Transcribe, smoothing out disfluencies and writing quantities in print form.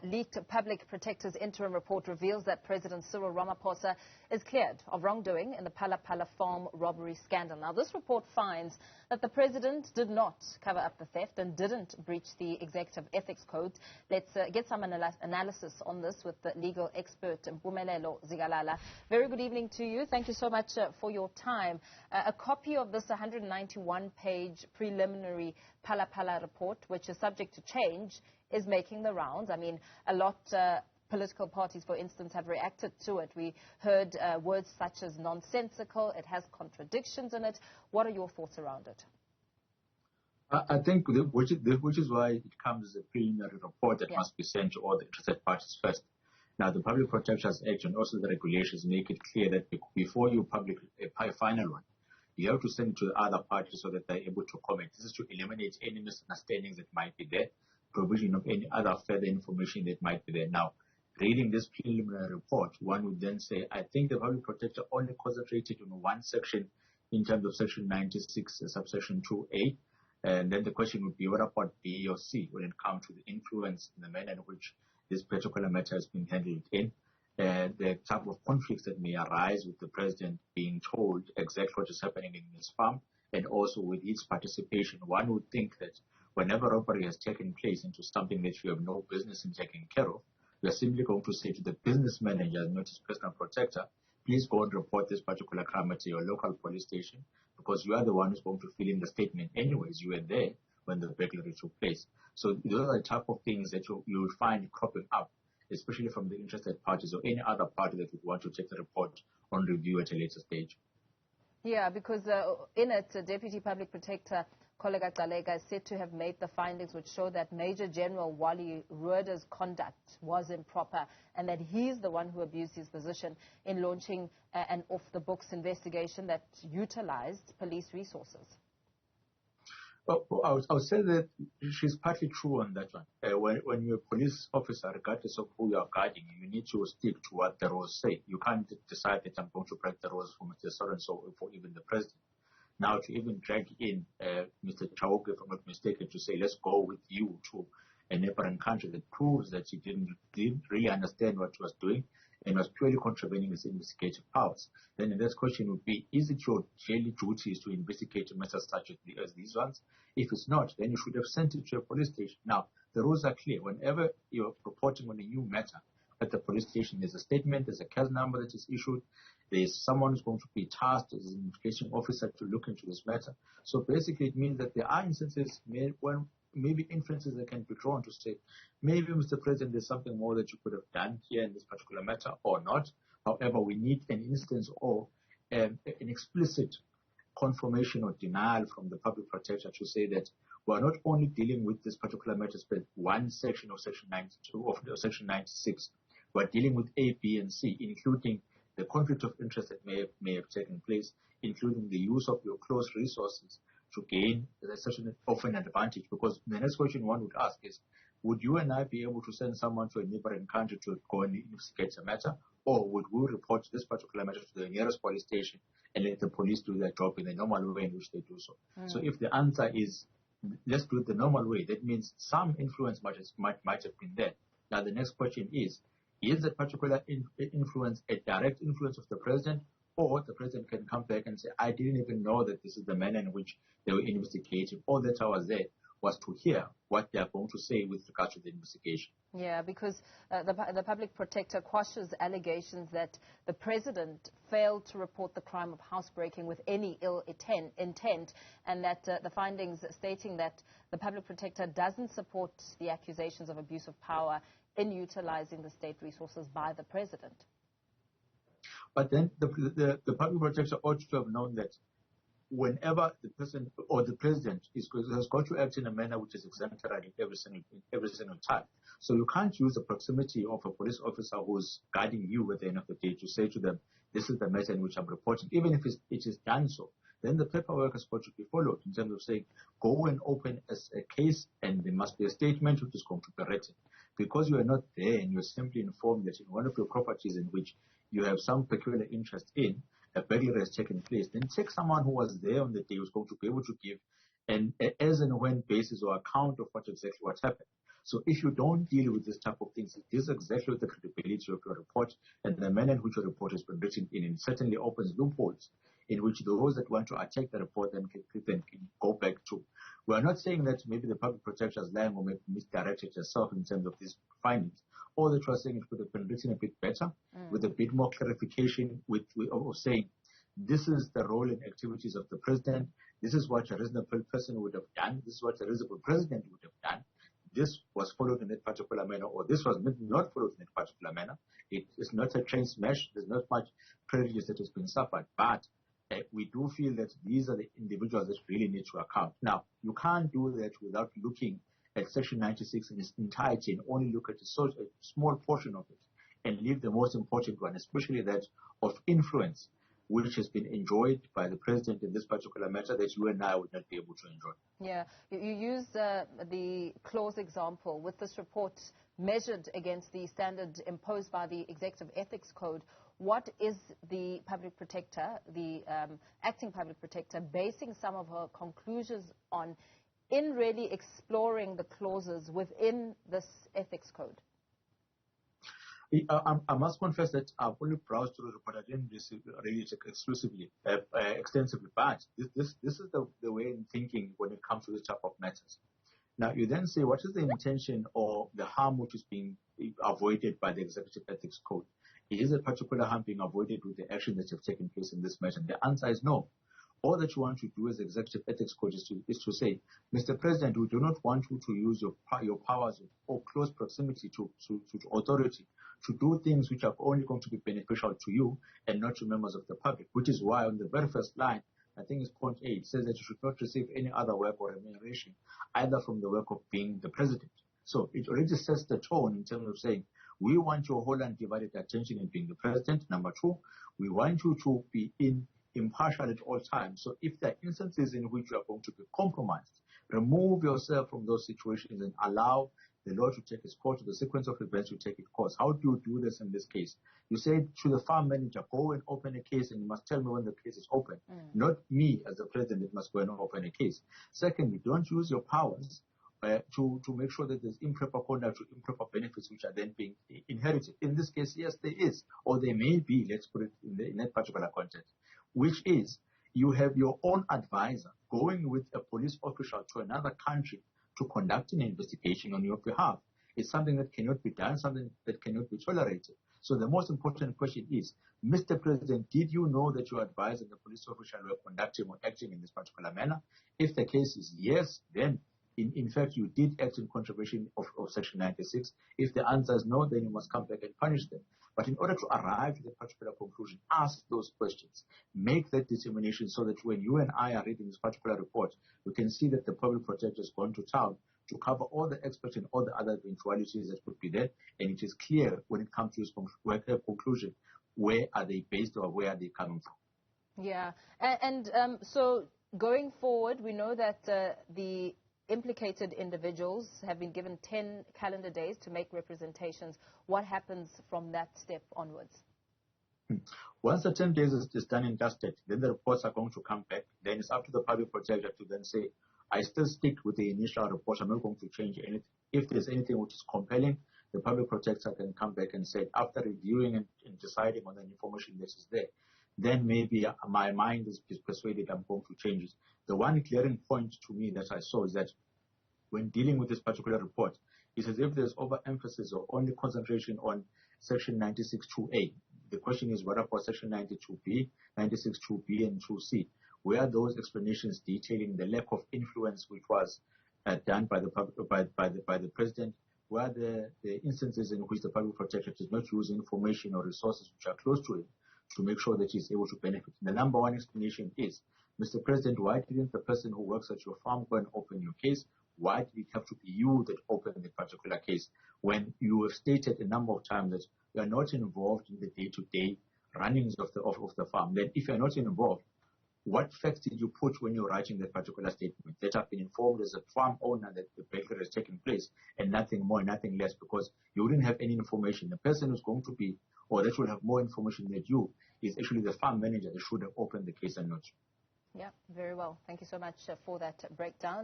Leaked Public Protector's interim report reveals that President Cyril Ramaphosa is cleared of wrongdoing in the Phala Phala Farm robbery scandal. Now, this report finds that the president did not cover up the theft and didn't breach the executive ethics code. Let's get some analysis on this with the legal expert Mpumelelo Zikalala. Very good evening to you. Thank you so much for your time. A copy of this 191-page preliminary Phala Phala report, which is subject to change, is making the rounds. I mean, a lot political parties, for instance, have reacted to it. We heard words such as nonsensical. It has contradictions in it. What are your thoughts around it? I think which is why it comes as a preliminary report that must be sent to all the interested parties first. Now, the Public Protector's Act and also the regulations make it clear that before you publish a final one, you have to send it to the other parties so that they're able to comment. This is to eliminate any misunderstandings that might be there, provision of any other further information that might be there. Now, reading this preliminary report, one would then say, I think the Public Protector only concentrated on one section in terms of Section 96, subsection 2A. And then the question would be, what about B or C when it comes to the influence in the manner in which this particular matter has been handled in? The type of conflicts that may arise with the president being told exactly what is happening in his farm, and also with its participation. One would think that whenever robbery has taken place into something that you have no business in taking care of, you are simply going to say to the business manager, not his personal protector, please go and report this particular crime at your local police station, because you are the one who's going to fill in the statement anyways. You were there when the burglary took place. So those are the type of things that you will find cropping up, especially from the interested parties or any other party that would want to take the report on review at a later stage. Yeah, because in it, Deputy Public Protector Kollega Galega is said to have made the findings which show that Major General Wally Rueder's conduct was improper and that he's the one who abused his position in launching an off-the-books investigation that utilized police resources. Well, I would say that she's partly true on that one. When you're a police officer, regardless of who you are guarding, you need to stick to what the rules say. You can't decide that I'm going to break the rules for Mr. So-and-so or for even the president. Now, to even drag in Mr. Chauke, if I'm not mistaken, to say, let's go with you to a neighboring country, that proves that he didn't really understand what he was doing and was purely contravening his investigative powers. Then the next question would be, is it your daily duties to investigate matters such as these ones? If it's not, then you should have sent it to a police station. Now, the rules are clear. Whenever you're reporting on a new matter at the police station, there's a statement, there's a case number that is issued, there's someone who's going to be tasked as an investigation officer to look into this matter. So basically it means that there are instances when maybe inferences that can be drawn to say, maybe, Mr. President, there's something more that you could have done here in this particular matter or not. However, we need an instance or an explicit confirmation or denial from the Public Protector to say that we're not only dealing with this particular matter, but one section of Section 92 or Section 96. We're dealing with A, B, and C, including the conflict of interest that may have taken place, including the use of your close resources to gain such an often advantage. Because the next question one would ask is, would you and I be able to send someone to a neighboring country to go and investigate a matter, or would we report this particular matter to the nearest police station and let the police do their job in the normal way in which they do so? So if the answer is, let's do it the normal way, that means some influence might have been there. Now the next question is that particular influence a direct influence of the president, or the president can come back and say, I didn't even know that this is the manner in which they were investigating. All that I was there was to hear what they are going to say with regard to the investigation. Yeah, because the Public Protector quashes allegations that the president failed to report the crime of housebreaking with any ill intent, and that the findings stating that the Public Protector doesn't support the accusations of abuse of power in utilizing the state resources by the president. But then the Public Protector ought to have known that whenever the person or the president has got to act in a manner which is exemplary every single time. So you can't use the proximity of a police officer who's guiding you at the end of the day to say to them, this is the matter in which I'm reporting. Even if it is done so, then the paperwork has got to be followed in terms of saying, go and open a case and there must be a statement which is going to be written. Because you are not there and you're simply informed that in one of your properties in which you have some peculiar interest in, a burglary has taken place, then take someone who was there on the day who's going to be able to give an as and when basis or account of what happened. So if you don't deal with this type of things, it is exactly the credibility of your report and the manner in which your report has been written in. It certainly opens loopholes in which those that want to attack the report then can go back to. We are not saying that maybe the public protector is lying or maybe misdirected herself in terms of these findings. All that we are saying it could have been written a bit better, with a bit more clarification, of saying this is the role and activities of the president. This is what a reasonable person would have done. This is what a reasonable president would have done. This was followed in that particular manner, or this was not followed in that particular manner. It is not a train smash. There's not much prejudice that has been suffered. But we do feel that these are the individuals that really need to account. Now, you can't do that without looking at Section 96 in its entirety and only look at a small portion of it and leave the most important one, especially that of influence, which has been enjoyed by the president in this particular matter that you and I would not be able to enjoy. Yeah, you use the clause example with this report measured against the standard imposed by the Executive Ethics Code. What is the public protector, the acting public protector, basing some of her conclusions on in really exploring the clauses within this ethics code? I must confess that I've only browsed through the report. I didn't read it extensively, but this is the way in thinking when it comes to this type of matters. Now, you then say, what is the intention or the harm which is being avoided by the Executive Ethics Code? Is a particular harm being avoided with the action that have taken place in this matter? And the answer is no. All that you want to do as Executive Ethics Code is to say, Mr. President, we do not want you to use your powers or close proximity to authority to do things which are only going to be beneficial to you and not to members of the public, which is why on the very first line, I think it's point 8, it says that you should not receive any other work or remuneration, either from the work of being the president. So it already sets the tone in terms of saying, we want your whole undivided attention in being the president. Number 2, we want you to be impartial at all times. So if there are instances in which you are going to be compromised, remove yourself from those situations and allow the law to take its course, the sequence of events to take its course. How do you do this in this case? You say to the farm manager, go and open a case, and you must tell me when the case is open. Not me as the president that must go and open a case. Secondly, don't use your powers to make sure that there's improper conduct or improper benefits which are then being inherited. In this case, yes, there is, or there may be, let's put it in that particular context, which is you have your own advisor going with a police official to another country to conduct an investigation on your behalf. It's something that cannot be done, something that cannot be tolerated. So the most important question is, Mr. President, did you know that your advisor and the police official were conducting or acting in this particular manner? If the case is yes, then in fact you did act in contravention of Section 96. If the answer is no, then you must come back and punish them. But in order to arrive at a particular conclusion, ask those questions. Make that determination so that when you and I are reading this particular report, we can see that the public protector has gone to town to cover all the aspects and all the other eventualities that could be there. And it is clear when it comes to his conclusion, where are they based or where are they coming from? Yeah. And so going forward, we know that the implicated individuals have been given 10 calendar days to make representations. What happens from that step onwards? Once the 10 days is done and dusted, then the reports are going to come back. Then it's up to the public protector to then say, I still stick with the initial report. I'm not going to change anything. If there's anything which is compelling, the public protector can come back and say, after reviewing and deciding on the information that is there, then maybe my mind is persuaded I'm going to change it. The one glaring point to me that I saw is that when dealing with this particular report, it's as if there's overemphasis or only concentration on Section 96(2)A. The question is, what about Section 92B, 96(2)B, and 2C? Where are those explanations detailing the lack of influence which was done by the president? Where are the instances in which the public protector does not use information or resources which are close to him to make sure that he's able to benefit? The number one explanation is, Mr. President, why didn't the person who works at your farm go and open your case? Why did it have to be you that opened the particular case when you have stated a number of times that you are not involved in the day-to-day runnings of the farm? Then if you're not involved, what facts did you put when you're writing that particular statement? That have been informed as a farm owner that the burglary has taken place and nothing more, nothing less, because you wouldn't have any information. The person who's going to be, or that will have more information than you, is actually the farm manager that should have opened the case and not you. Yeah, very well. Thank you so much for that breakdown.